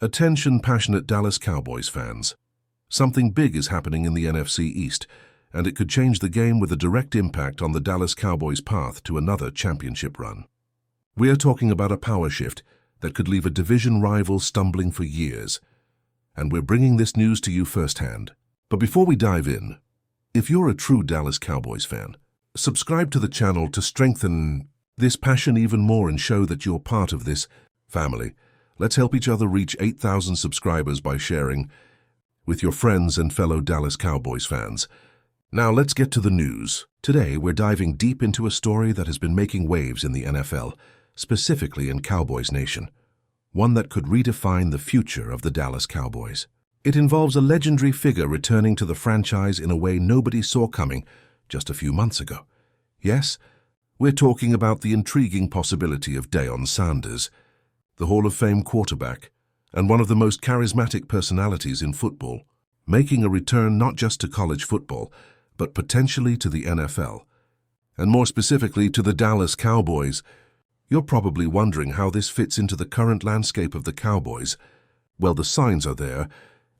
Attention, passionate Dallas Cowboys fans. Something big is happening in the NFC East, and it could change the game with a direct impact on the Dallas Cowboys' path to another championship run. We are talking about a power shift that could leave a division rival stumbling for years, and we're bringing this news to you firsthand. But before we dive in, if you're a true Dallas Cowboys fan, subscribe to the channel to strengthen this passion even more and show that you're part of this family. Let's help each other reach 8,000 subscribers by sharing with your friends and fellow Dallas Cowboys fans. Now let's get to the news. Today we're diving deep into a story that has been making waves in the NFL, specifically in Cowboys Nation. One that could redefine the future of the Dallas Cowboys. It involves a legendary figure returning to the franchise in a way nobody saw coming just a few months ago. Yes, we're talking about the intriguing possibility of Deion Sanders, the Hall of Fame quarterback, and one of the most charismatic personalities in football, making a return not just to college football, but potentially to the NFL, and more specifically to the Dallas Cowboys. You're probably wondering how this fits into the current landscape of the Cowboys. Well, the signs are there,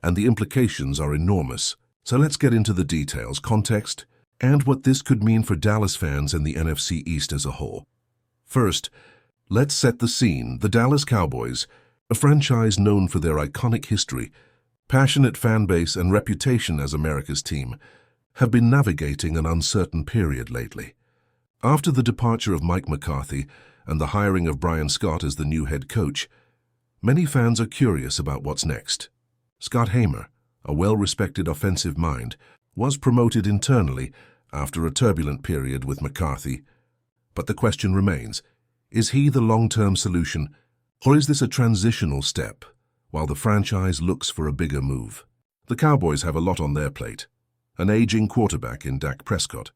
and the implications are enormous. So let's get into the details, context, and what this could mean for Dallas fans and the NFC East as a whole. First, let's set the scene. The Dallas Cowboys, a franchise known for their iconic history, passionate fan base, and reputation as America's team, have been navigating an uncertain period lately. After the departure of Mike McCarthy and the hiring of Brian Scott as the new head coach, many fans are curious about what's next. Scott Hamer, a well-respected offensive mind, was promoted internally after a turbulent period with McCarthy. But the question remains, is he the long-term solution, or is this a transitional step while the franchise looks for a bigger move? The Cowboys have a lot on their plate. An aging quarterback in Dak Prescott,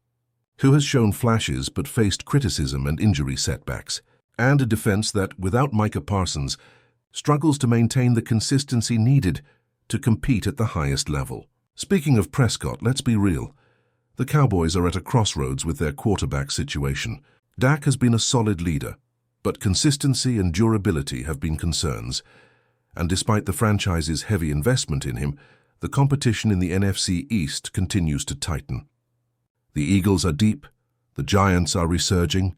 who has shown flashes but faced criticism and injury setbacks, and a defense that, without Micah Parsons, struggles to maintain the consistency needed to compete at the highest level. Speaking of Prescott, let's be real. The Cowboys are at a crossroads with their quarterback situation. Dak has been a solid leader, but consistency and durability have been concerns. And despite the franchise's heavy investment in him, the competition in the NFC East continues to tighten. The Eagles are deep, the Giants are resurging,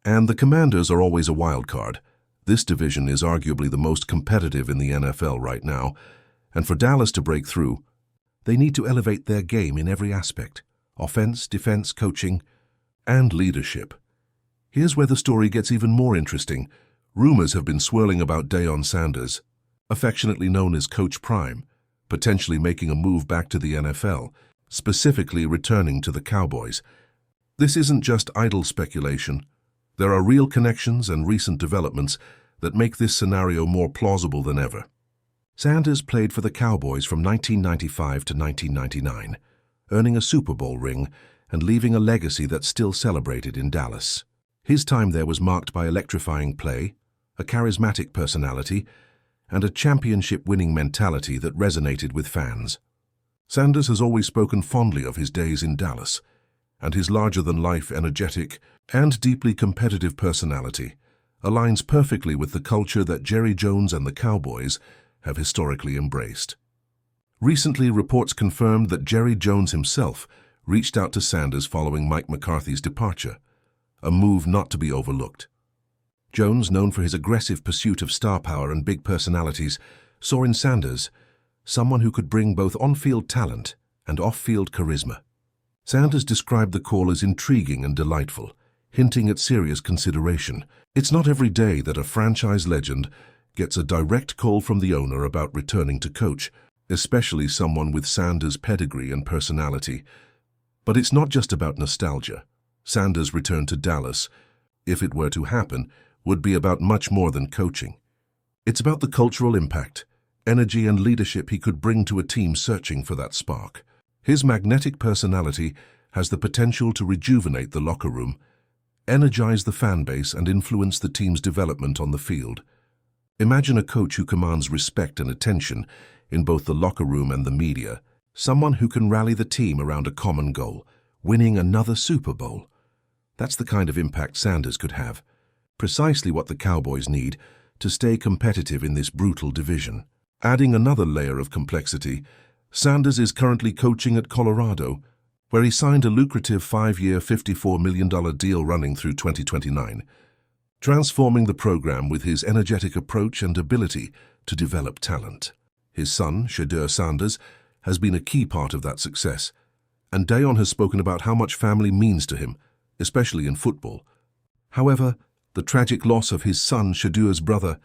and the Commanders are always a wild card. This division is arguably the most competitive in the NFL right now, and for Dallas to break through, they need to elevate their game in every aspect: offense, defense, coaching, and leadership. Here's where the story gets even more interesting. Rumors have been swirling about Deion Sanders, affectionately known as Coach Prime, potentially making a move back to the NFL, specifically returning to the Cowboys. This isn't just idle speculation. There are real connections and recent developments that make this scenario more plausible than ever. Sanders played for the Cowboys from 1995 to 1999, earning a Super Bowl ring and leaving a legacy that's still celebrated in Dallas. His time there was marked by electrifying play, a charismatic personality, and a championship-winning mentality that resonated with fans. Sanders has always spoken fondly of his days in Dallas, and his larger-than-life, energetic, and deeply competitive personality aligns perfectly with the culture that Jerry Jones and the Cowboys have historically embraced. Recently, reports confirmed that Jerry Jones himself reached out to Sanders following Mike McCarthy's departure, a move not to be overlooked. Jones, known for his aggressive pursuit of star power and big personalities, saw in Sanders someone who could bring both on-field talent and off-field charisma. Sanders described the call as intriguing and delightful, hinting at serious consideration. It's not every day that a franchise legend gets a direct call from the owner about returning to coach, especially someone with Sanders' pedigree and personality. But it's not just about nostalgia. Sanders' return to Dallas, if it were to happen, would be about much more than coaching. It's about the cultural impact, energy, and leadership he could bring to a team searching for that spark. His magnetic personality has the potential to rejuvenate the locker room, energize the fan base, and influence the team's development on the field. Imagine a coach who commands respect and attention in both the locker room and the media, someone who can rally the team around a common goal, winning another Super Bowl. That's the kind of impact Sanders could have, precisely what the Cowboys need to stay competitive in this brutal division. Adding another layer of complexity, Sanders is currently coaching at Colorado, where he signed a lucrative 5-year, $54 million deal running through 2029, transforming the program with his energetic approach and ability to develop talent. His son, Shedeur Sanders, has been a key part of that success, and Deion has spoken about how much family means to him, especially in football. However, the tragic loss of his son, Shedeur's brother,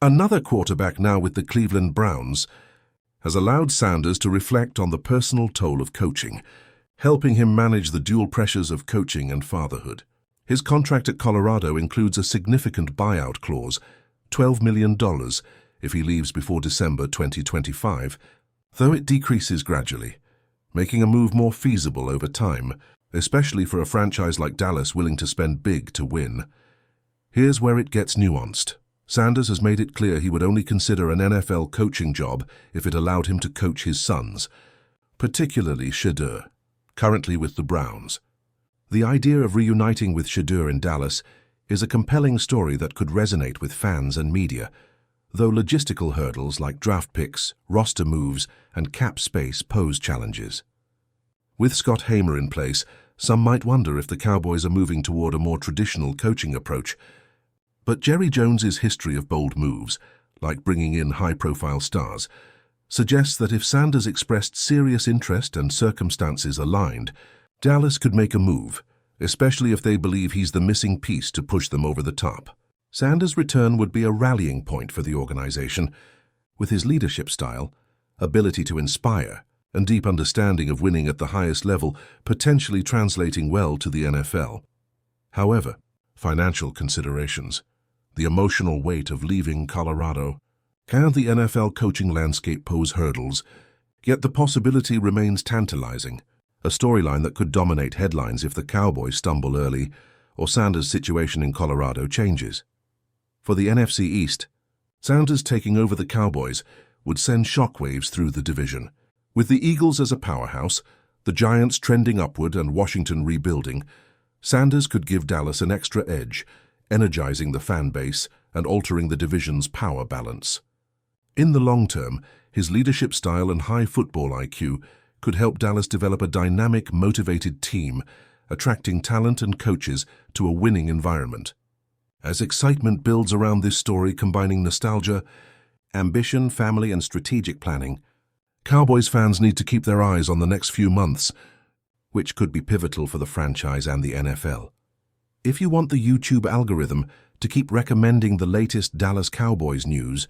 another quarterback now with the Cleveland Browns, has allowed Sanders to reflect on the personal toll of coaching, helping him manage the dual pressures of coaching and fatherhood. His contract at Colorado includes a significant buyout clause, $12 million, if he leaves before December 2025, though it decreases gradually, making a move more feasible over time, especially for a franchise like Dallas willing to spend big to win. Here's where it gets nuanced. Sanders has made it clear he would only consider an NFL coaching job if it allowed him to coach his sons, particularly Shedeur, currently with the Browns. The idea of reuniting with Shedeur in Dallas is a compelling story that could resonate with fans and media, though logistical hurdles like draft picks, roster moves, and cap space pose challenges. With Scott Hamer in place, some might wonder if the Cowboys are moving toward a more traditional coaching approach. But Jerry Jones's history of bold moves, like bringing in high-profile stars, suggests that if Sanders expressed serious interest and circumstances aligned, Dallas could make a move, especially if they believe he's the missing piece to push them over the top. Sanders' return would be a rallying point for the organization, with his leadership style, ability to inspire, and deep understanding of winning at the highest level potentially translating well to the NFL. However, financial considerations, the emotional weight of leaving Colorado, can the NFL coaching landscape pose hurdles, yet the possibility remains tantalizing, a storyline that could dominate headlines if the Cowboys stumble early or Sanders' situation in Colorado changes. For the NFC East, Sanders taking over the Cowboys would send shockwaves through the division. With the Eagles as a powerhouse, the Giants trending upward and Washington rebuilding, Sanders could give Dallas an extra edge, energizing the fan base and altering the division's power balance. In the long term, his leadership style and high football IQ could help Dallas develop a dynamic, motivated team, attracting talent and coaches to a winning environment. As excitement builds around this story combining nostalgia, ambition, family, and strategic planning, Cowboys fans need to keep their eyes on the next few months, which could be pivotal for the franchise and the NFL. If you want the YouTube algorithm to keep recommending the latest Dallas Cowboys news,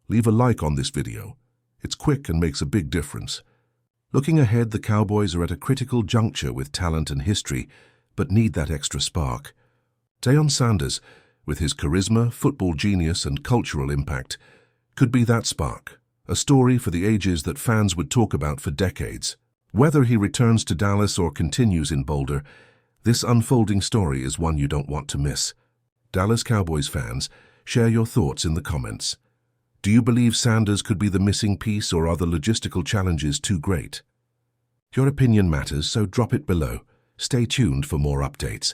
leave a like on this video. It's quick and makes a big difference. Looking ahead, the Cowboys are at a critical juncture with talent and history, but need that extra spark. Deion Sanders, with his charisma, football genius, and cultural impact, could be that spark, a story for the ages that fans would talk about for decades. Whether he returns to Dallas or continues in Boulder, this unfolding story is one you don't want to miss. Dallas Cowboys fans, share your thoughts in the comments. Do you believe Sanders could be the missing piece, or are the logistical challenges too great? Your opinion matters, so drop it below. Stay tuned for more updates.